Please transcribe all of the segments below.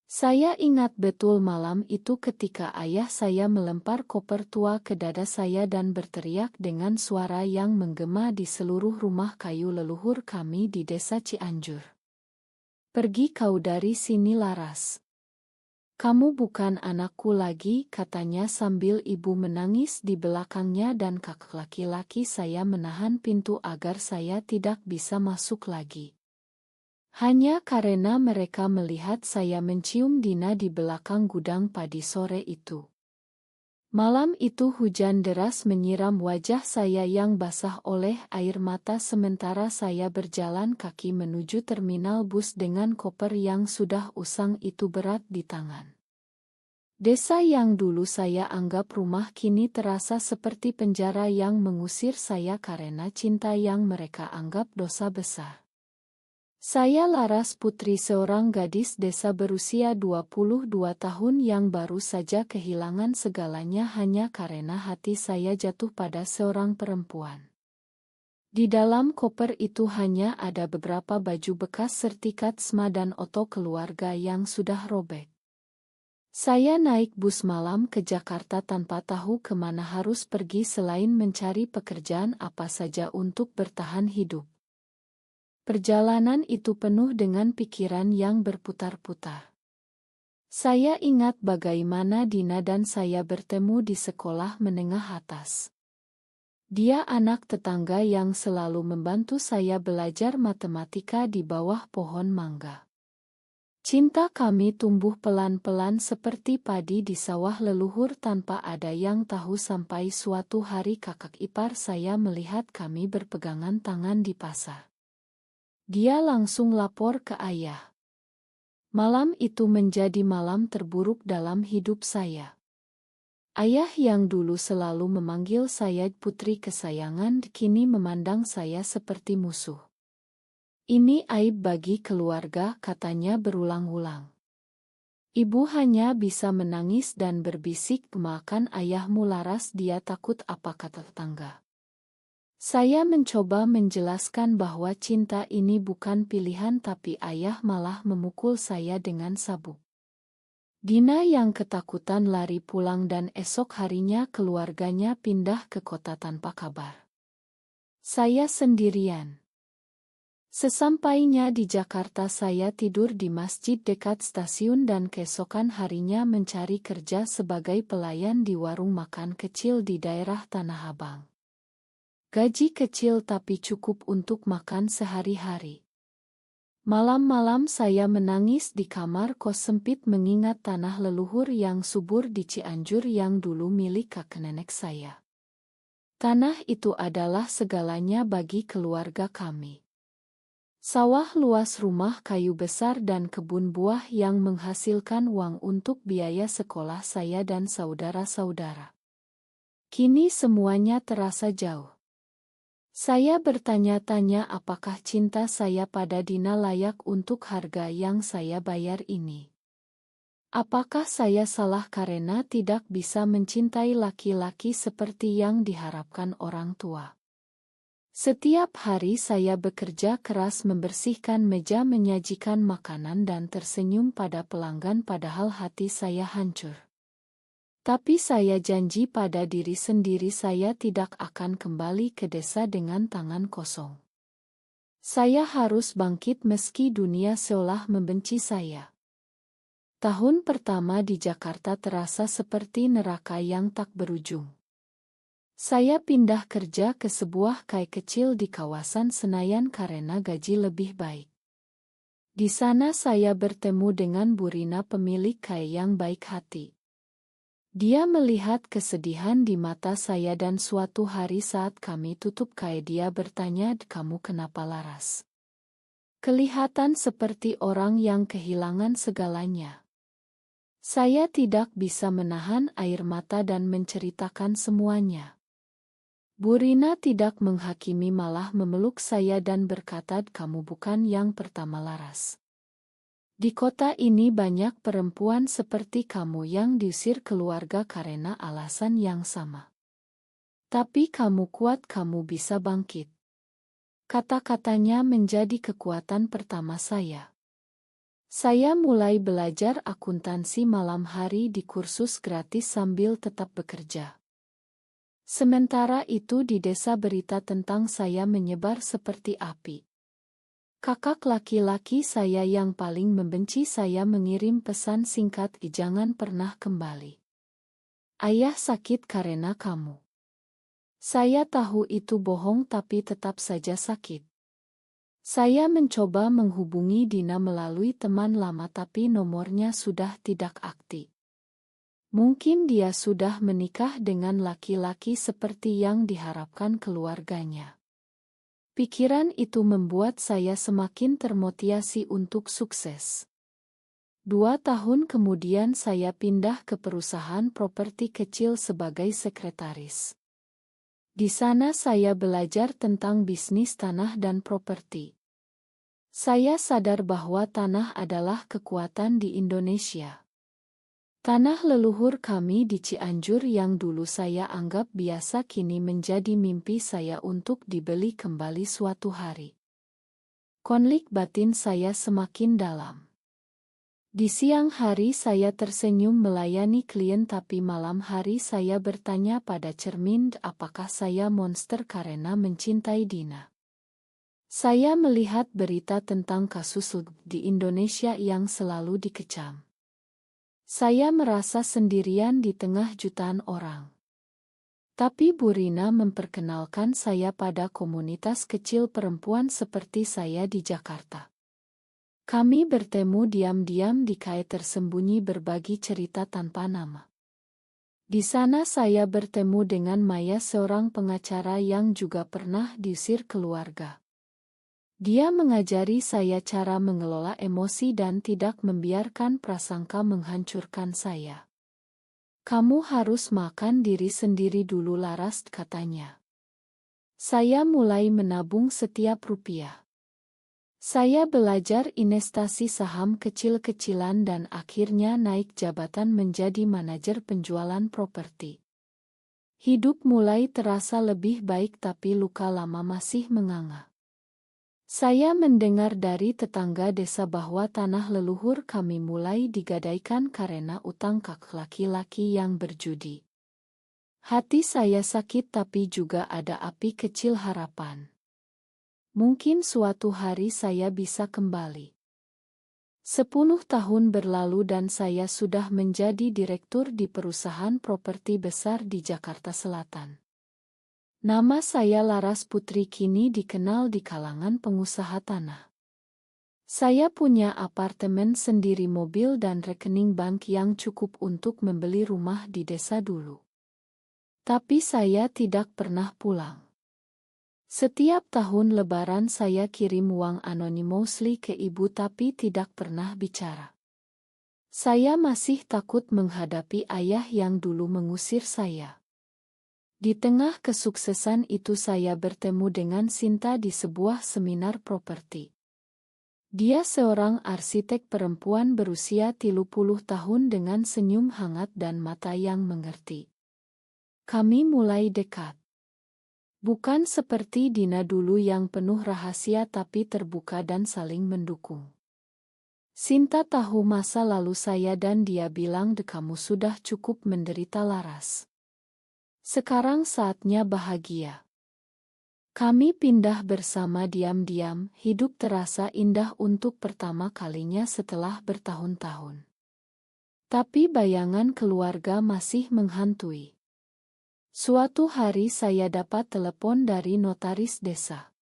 Saya ingat betul malam itu ketika ayah saya melempar koper tua ke dada saya dan berteriak dengan suara yang menggema di seluruh rumah kayu leluhur kami di desa Cianjur. "Pergi kau dari sini Laras. Kamu bukan anakku lagi," katanya sambil ibu menangis di belakangnya dan kakak laki-laki saya menahan pintu agar saya tidak bisa masuk lagi. Hanya karena mereka melihat saya mencium Dina di belakang gudang padi sore itu. Malam itu hujan deras menyiram wajah saya yang basah oleh air mata sementara saya berjalan kaki menuju terminal bus dengan koper yang sudah usang itu berat di tangan. Desa yang dulu saya anggap rumah kini terasa seperti penjara yang mengusir saya karena cinta yang mereka anggap dosa besar. Saya Laras Putri, seorang gadis desa berusia 22 tahun yang baru saja kehilangan segalanya hanya karena hati saya jatuh pada seorang perempuan. Di dalam koper itu hanya ada beberapa baju bekas sertifikat SMA dan oto keluarga yang sudah robek. Saya naik bus malam ke Jakarta tanpa tahu kemana harus pergi selain mencari pekerjaan apa saja untuk bertahan hidup. Perjalanan itu penuh dengan pikiran yang berputar-putar. Saya ingat bagaimana Dina dan saya bertemu di sekolah menengah atas. Dia anak tetangga yang selalu membantu saya belajar matematika di bawah pohon mangga. Cinta kami tumbuh pelan-pelan seperti padi di sawah leluhur tanpa ada yang tahu sampai suatu hari kakak ipar saya melihat kami berpegangan tangan di pasar. Dia langsung lapor ke ayah. Malam itu menjadi malam terburuk dalam hidup saya. Ayah yang dulu selalu memanggil saya putri kesayangan kini memandang saya seperti musuh. "Ini aib bagi keluarga," katanya berulang-ulang. Ibu hanya bisa menangis dan berbisik, "Makan ayahmu Laras, dia takut," apa kata tetangga. Saya mencoba menjelaskan bahwa cinta ini bukan pilihan tapi ayah malah memukul saya dengan sabuk. Dina yang ketakutan lari pulang dan esok harinya keluarganya pindah ke kota tanpa kabar. Saya sendirian. Sesampainya di Jakarta saya tidur di masjid dekat stasiun dan keesokan harinya mencari kerja sebagai pelayan di warung makan kecil di daerah Tanah Abang. Gaji kecil tapi cukup untuk makan sehari-hari. Malam-malam saya menangis di kamar kos sempit mengingat tanah leluhur yang subur di Cianjur yang dulu milik kakek nenek saya. Tanah itu adalah segalanya bagi keluarga kami. Sawah luas, rumah kayu besar dan kebun buah yang menghasilkan uang untuk biaya sekolah saya dan saudara-saudara. Kini semuanya terasa jauh. Saya bertanya-tanya apakah cinta saya pada Dina layak untuk harga yang saya bayar ini. Apakah saya salah karena tidak bisa mencintai laki-laki seperti yang diharapkan orang tua? Setiap hari saya bekerja keras membersihkan meja, menyajikan makanan dan tersenyum pada pelanggan padahal hati saya hancur. Tapi saya janji pada diri sendiri saya tidak akan kembali ke desa dengan tangan kosong. Saya harus bangkit meski dunia seolah membenci saya. Tahun pertama di Jakarta terasa seperti neraka yang tak berujung. Saya pindah kerja ke sebuah KAI kecil di kawasan Senayan karena gaji lebih baik. Di sana saya bertemu dengan Bu Rina, pemilik KAI yang baik hati. Dia melihat kesedihan di mata saya dan suatu hari saat kami tutup KAI dia bertanya, "Kamu kenapa Laras? Kelihatan seperti orang yang kehilangan segalanya." Saya tidak bisa menahan air mata dan menceritakan semuanya. Bu Rina tidak menghakimi, malah memeluk saya dan berkata, "Kamu bukan yang pertama Laras. Di kota ini banyak perempuan seperti kamu yang diusir keluarga karena alasan yang sama. Tapi kamu kuat, kamu bisa bangkit." Kata-katanya menjadi kekuatan pertama saya. Saya mulai belajar akuntansi malam hari di kursus gratis sambil tetap bekerja. Sementara itu di desa berita tentang saya menyebar seperti api. Kakak laki-laki saya yang paling membenci saya mengirim pesan singkat, "Jangan pernah kembali. Ayah sakit karena kamu." Saya tahu itu bohong tapi tetap saja sakit. Saya mencoba menghubungi Dina melalui teman lama tapi nomornya sudah tidak aktif. Mungkin dia sudah menikah dengan laki-laki seperti yang diharapkan keluarganya. Pikiran itu membuat saya semakin termotivasi untuk sukses. 2 tahun kemudian saya pindah ke perusahaan properti kecil sebagai sekretaris. Di sana saya belajar tentang bisnis tanah dan properti. Saya sadar bahwa tanah adalah kekuatan di Indonesia. Tanah leluhur kami di Cianjur yang dulu saya anggap biasa kini menjadi mimpi saya untuk dibeli kembali suatu hari. Konflik batin saya semakin dalam. Di siang hari saya tersenyum melayani klien tapi malam hari saya bertanya pada cermin apakah saya monster karena mencintai Dina. Saya melihat berita tentang kasus di Indonesia yang selalu dikecam. Saya merasa sendirian di tengah jutaan orang. Tapi Bu Rina memperkenalkan saya pada komunitas kecil perempuan seperti saya di Jakarta. Kami bertemu diam-diam di kait tersembunyi berbagi cerita tanpa nama. Di sana saya bertemu dengan Maya, seorang pengacara yang juga pernah diusir keluarga. Dia mengajari saya cara mengelola emosi dan tidak membiarkan prasangka menghancurkan saya. "Kamu harus makan diri sendiri dulu Laras," katanya. Saya mulai menabung setiap rupiah. Saya belajar investasi saham kecil-kecilan dan akhirnya naik jabatan menjadi manajer penjualan properti. Hidup mulai terasa lebih baik tapi luka lama masih menganga. Saya mendengar dari tetangga desa bahwa tanah leluhur kami mulai digadaikan karena utang kakak laki-laki yang berjudi. Hati saya sakit tapi juga ada api kecil harapan. Mungkin suatu hari saya bisa kembali. 10 tahun berlalu dan saya sudah menjadi direktur di perusahaan properti besar di Jakarta Selatan. Nama saya Laras Putri kini dikenal di kalangan pengusaha tanah. Saya punya apartemen sendiri, mobil dan rekening bank yang cukup untuk membeli rumah di desa dulu. Tapi saya tidak pernah pulang. Setiap tahun Lebaran saya kirim uang anonymously ke ibu tapi tidak pernah bicara. Saya masih takut menghadapi ayah yang dulu mengusir saya. Di tengah kesuksesan itu saya bertemu dengan Sinta di sebuah seminar properti. Dia seorang arsitek perempuan berusia 30 tahun dengan senyum hangat dan mata yang mengerti. Kami mulai dekat. Bukan seperti Dina dulu yang penuh rahasia tapi terbuka dan saling mendukung. Sinta tahu masa lalu saya dan dia bilang, "Kamu sudah cukup menderita Laras. Sekarang saatnya bahagia." Kami pindah bersama diam-diam, hidup terasa indah untuk pertama kalinya setelah bertahun-tahun. Tapi bayangan keluarga masih menghantui. Suatu hari saya dapat telepon dari notaris desa.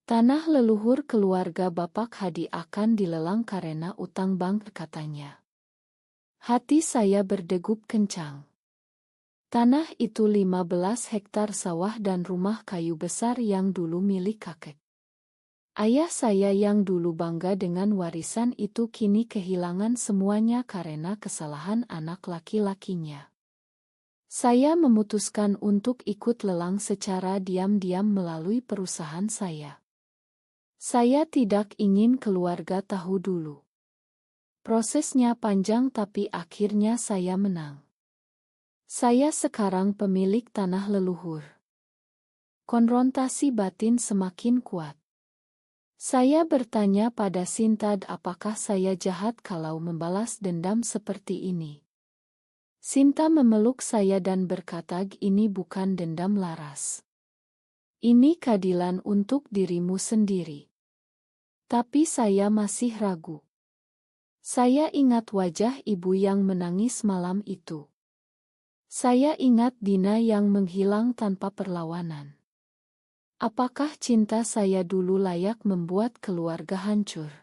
Tanah leluhur keluarga Bapak Hadi akan dilelang karena utang bank, katanya. Hati saya berdegup kencang. Tanah itu 15 hektar sawah dan rumah kayu besar yang dulu milik kakek. Ayah saya yang dulu bangga dengan warisan itu kini kehilangan semuanya karena kesalahan anak laki-lakinya. Saya memutuskan untuk ikut lelang secara diam-diam melalui perusahaan saya. Saya tidak ingin keluarga tahu dulu. Prosesnya panjang tapi akhirnya saya menang. Saya sekarang pemilik tanah leluhur. Konfrontasi batin semakin kuat. Saya bertanya pada Sinta, apakah saya jahat kalau membalas dendam seperti ini. Sinta memeluk saya dan berkata, ini bukan dendam, Laras. Ini keadilan untuk dirimu sendiri. Tapi saya masih ragu. Saya ingat wajah ibu yang menangis malam itu. Saya ingat Dina yang menghilang tanpa perlawanan. Apakah cinta saya dulu layak membuat keluarga hancur?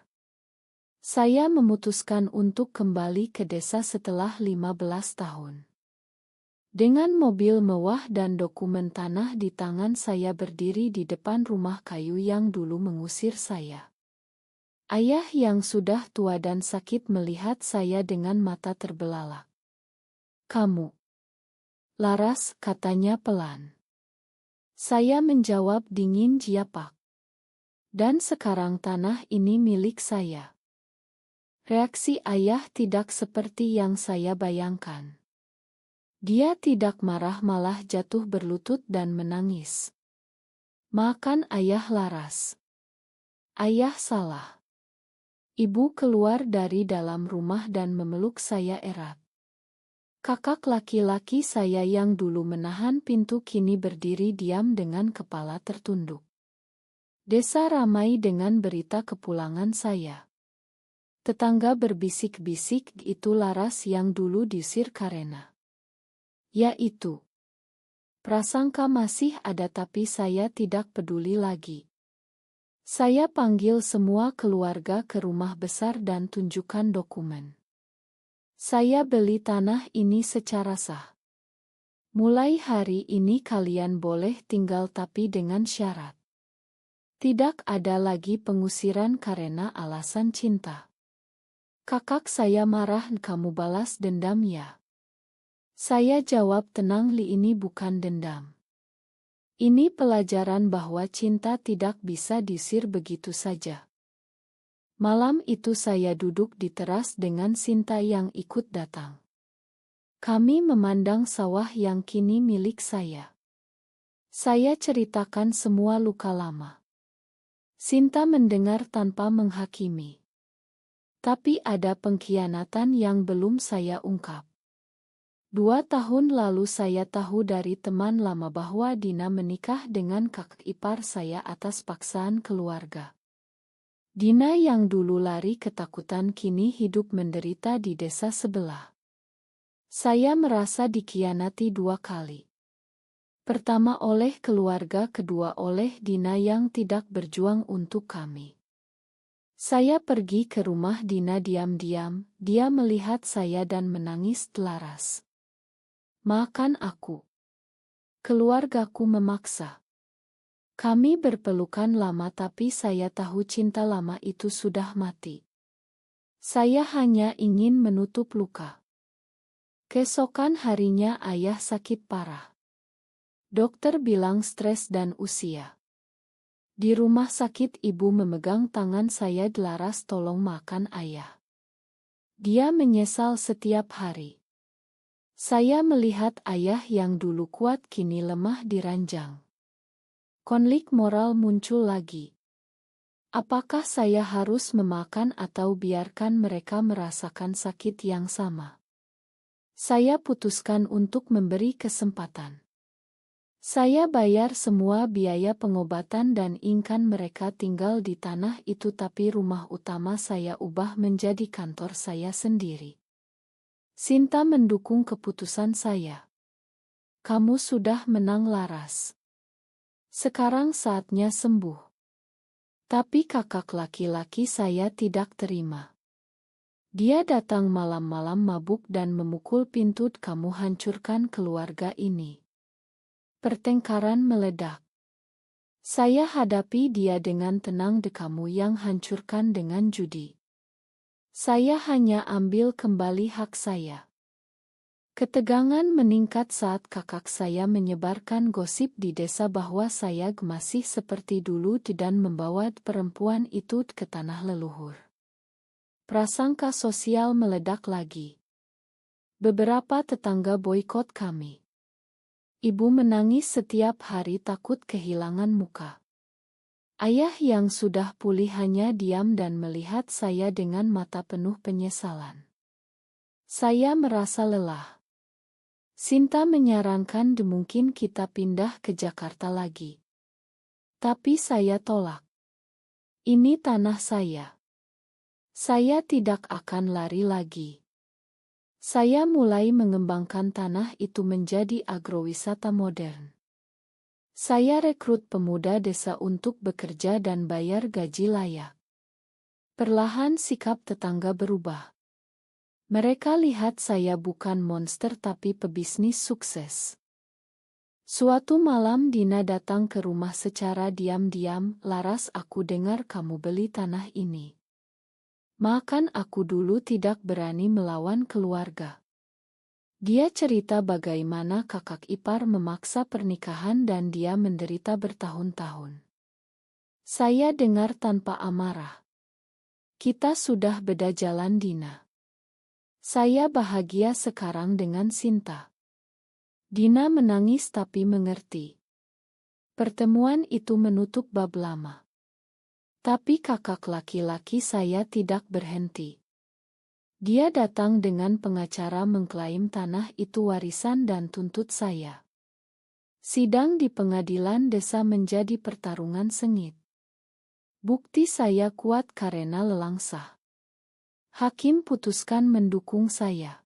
Saya memutuskan untuk kembali ke desa setelah 15 tahun. Dengan mobil mewah dan dokumen tanah di tangan, saya berdiri di depan rumah kayu yang dulu mengusir saya. Ayah yang sudah tua dan sakit melihat saya dengan mata terbelalak. "Kamu, Laras," katanya pelan. Saya menjawab dingin, "Iya, Pak. Dan sekarang tanah ini milik saya." Reaksi ayah tidak seperti yang saya bayangkan. Dia tidak marah, malah jatuh berlutut dan menangis. "Maafkan ayah, Laras. Ayah salah." Ibu keluar dari dalam rumah dan memeluk saya erat. Kakak laki-laki saya yang dulu menahan pintu kini berdiri diam dengan kepala tertunduk. Desa ramai dengan berita kepulangan saya. Tetangga berbisik-bisik, itu Laras yang dulu diusir Karena. Ya itu. Prasangka masih ada, tapi saya tidak peduli lagi. Saya panggil semua keluarga ke rumah besar dan tunjukkan dokumen. Saya beli tanah ini secara sah. Mulai hari ini kalian boleh tinggal, tapi dengan syarat. Tidak ada lagi pengusiran karena alasan cinta. Kakak saya marah, "Kamu balas dendam ya?" Saya jawab tenang, Li, ini bukan dendam. Ini pelajaran bahwa cinta tidak bisa diusir begitu saja. Malam itu saya duduk di teras dengan Sinta yang ikut datang. Kami memandang sawah yang kini milik saya. Saya ceritakan semua luka lama. Sinta mendengar tanpa menghakimi. Tapi ada pengkhianatan yang belum saya ungkap. 2 tahun lalu saya tahu dari teman lama bahwa Dina menikah dengan kakak ipar saya atas paksaan keluarga. Dina yang dulu lari ketakutan kini hidup menderita di desa sebelah. Saya merasa dikhianati 2 kali. Pertama oleh keluarga, kedua oleh Dina yang tidak berjuang untuk kami. Saya pergi ke rumah Dina diam-diam, dia melihat saya dan menangis telaras. "Maafkan aku. Keluargaku memaksa." Kami berpelukan lama, tapi saya tahu cinta lama itu sudah mati. Saya hanya ingin menutup luka. Keesokan harinya ayah sakit parah. Dokter bilang stres dan usia. Di rumah sakit ibu memegang tangan saya, "Laras, tolong makan ayah." Dia menyesal setiap hari. Saya melihat ayah yang dulu kuat kini lemah di ranjang. Konflik moral muncul lagi. Apakah saya harus memakan atau biarkan mereka merasakan sakit yang sama? Saya putuskan untuk memberi kesempatan. Saya bayar semua biaya pengobatan dan ingin mereka tinggal di tanah itu, tapi rumah utama saya ubah menjadi kantor saya sendiri. Sinta mendukung keputusan saya. "Kamu sudah menang, Laras. Sekarang saatnya sembuh." Tapi kakak laki-laki saya tidak terima. Dia datang malam-malam mabuk dan memukul pintu. "Kamu hancurkan keluarga ini." Pertengkaran meledak. Saya hadapi dia dengan tenang, "Kamu yang hancurkan dengan judi." Saya hanya ambil kembali hak saya. Ketegangan meningkat saat kakak saya menyebarkan gosip di desa bahwa saya masih seperti dulu dan membawa perempuan itu ke tanah leluhur. Prasangka sosial meledak lagi. Beberapa tetangga boikot kami. Ibu menangis setiap hari takut kehilangan muka. Ayah yang sudah pulih hanya diam dan melihat saya dengan mata penuh penyesalan. Saya merasa lelah. Sinta menyarankan mungkin kita pindah ke Jakarta lagi. Tapi saya tolak. Ini tanah saya. Saya tidak akan lari lagi. Saya mulai mengembangkan tanah itu menjadi agrowisata modern. Saya rekrut pemuda desa untuk bekerja dan bayar gaji layak. Perlahan sikap tetangga berubah. Mereka lihat saya bukan monster tapi pebisnis sukses. Suatu malam Dina datang ke rumah secara diam-diam. "Laras, aku dengar kamu beli tanah ini." Makan aku dulu tidak berani melawan keluarga. Dia cerita bagaimana kakak ipar memaksa pernikahan dan dia menderita bertahun-tahun. Saya dengar tanpa amarah. Kita sudah beda jalan, Dina. Saya bahagia sekarang dengan Sinta. Dina menangis tapi mengerti. Pertemuan itu menutup bab lama. Tapi kakak laki-laki saya tidak berhenti. Dia datang dengan pengacara mengklaim tanah itu warisan dan tuntut saya. Sidang di pengadilan desa menjadi pertarungan sengit. Bukti saya kuat karena lelangsah. Hakim putuskan mendukung saya.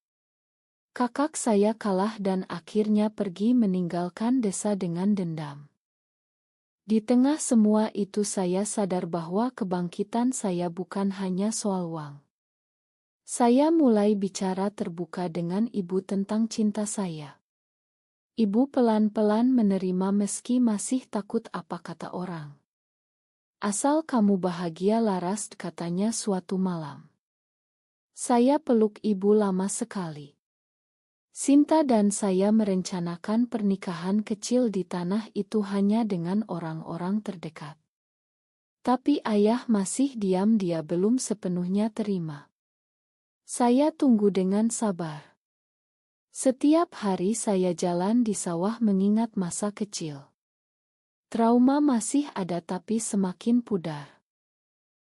Kakak saya kalah dan akhirnya pergi meninggalkan desa dengan dendam. Di tengah semua itu saya sadar bahwa kebangkitan saya bukan hanya soal uang. Saya mulai bicara terbuka dengan ibu tentang cinta saya. Ibu pelan-pelan menerima meski masih takut apa kata orang. "Asal kamu bahagia, Laras," katanya suatu malam. Saya peluk ibu lama sekali. Sinta dan saya merencanakan pernikahan kecil di tanah itu hanya dengan orang-orang terdekat. Tapi ayah masih diam, dia belum sepenuhnya terima. Saya tunggu dengan sabar. Setiap hari saya jalan di sawah mengingat masa kecil. Trauma masih ada tapi semakin pudar.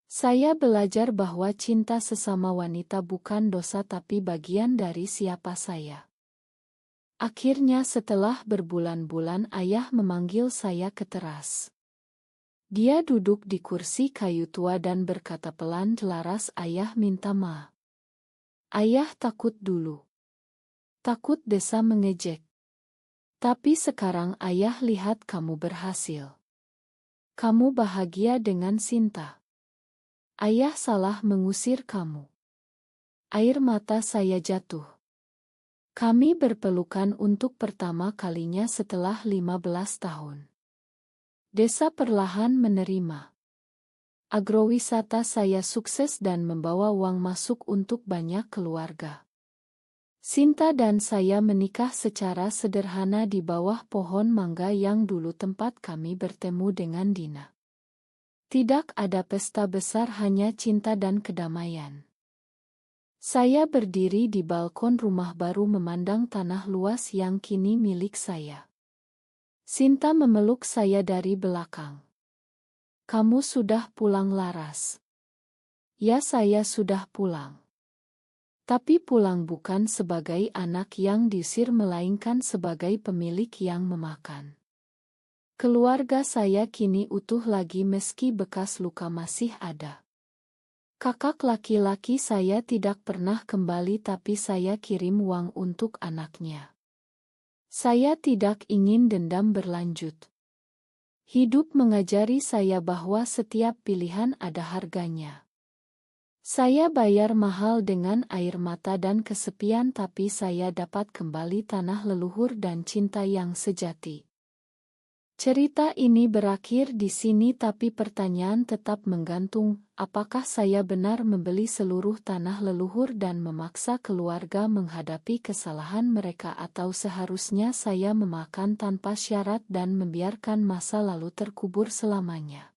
Saya belajar bahwa cinta sesama wanita bukan dosa tapi bagian dari siapa saya. Akhirnya setelah berbulan-bulan ayah memanggil saya ke teras. Dia duduk di kursi kayu tua dan berkata pelan, "Laras, ayah minta maaf. Ayah takut dulu. Takut desa mengejek. Tapi sekarang ayah lihat kamu berhasil. Kamu bahagia dengan Sinta. Ayah salah mengusir kamu." Air mata saya jatuh. Kami berpelukan untuk pertama kalinya setelah 15 tahun. Desa perlahan menerima. Agrowisata saya sukses dan membawa uang masuk untuk banyak keluarga. Sinta dan saya menikah secara sederhana di bawah pohon mangga yang dulu tempat kami bertemu dengan Dina. Tidak ada pesta besar, hanya cinta dan kedamaian. Saya berdiri di balkon rumah baru memandang tanah luas yang kini milik saya. Sinta memeluk saya dari belakang. "Kamu sudah pulang, Laras?" "Ya, saya sudah pulang. Tapi pulang bukan sebagai anak yang diusir melainkan sebagai pemilik yang memakan. Keluarga saya kini utuh lagi meski bekas luka masih ada. Kakak laki-laki saya tidak pernah kembali tapi saya kirim uang untuk anaknya. Saya tidak ingin dendam berlanjut. Hidup mengajari saya bahwa setiap pilihan ada harganya. Saya bayar mahal dengan air mata dan kesepian tapi saya dapat kembali tanah leluhur dan cinta yang sejati. Cerita ini berakhir di sini tapi pertanyaan tetap menggantung, apakah saya benar membeli seluruh tanah leluhur dan memaksa keluarga menghadapi kesalahan mereka atau seharusnya saya memakan tanpa syarat dan membiarkan masa lalu terkubur selamanya?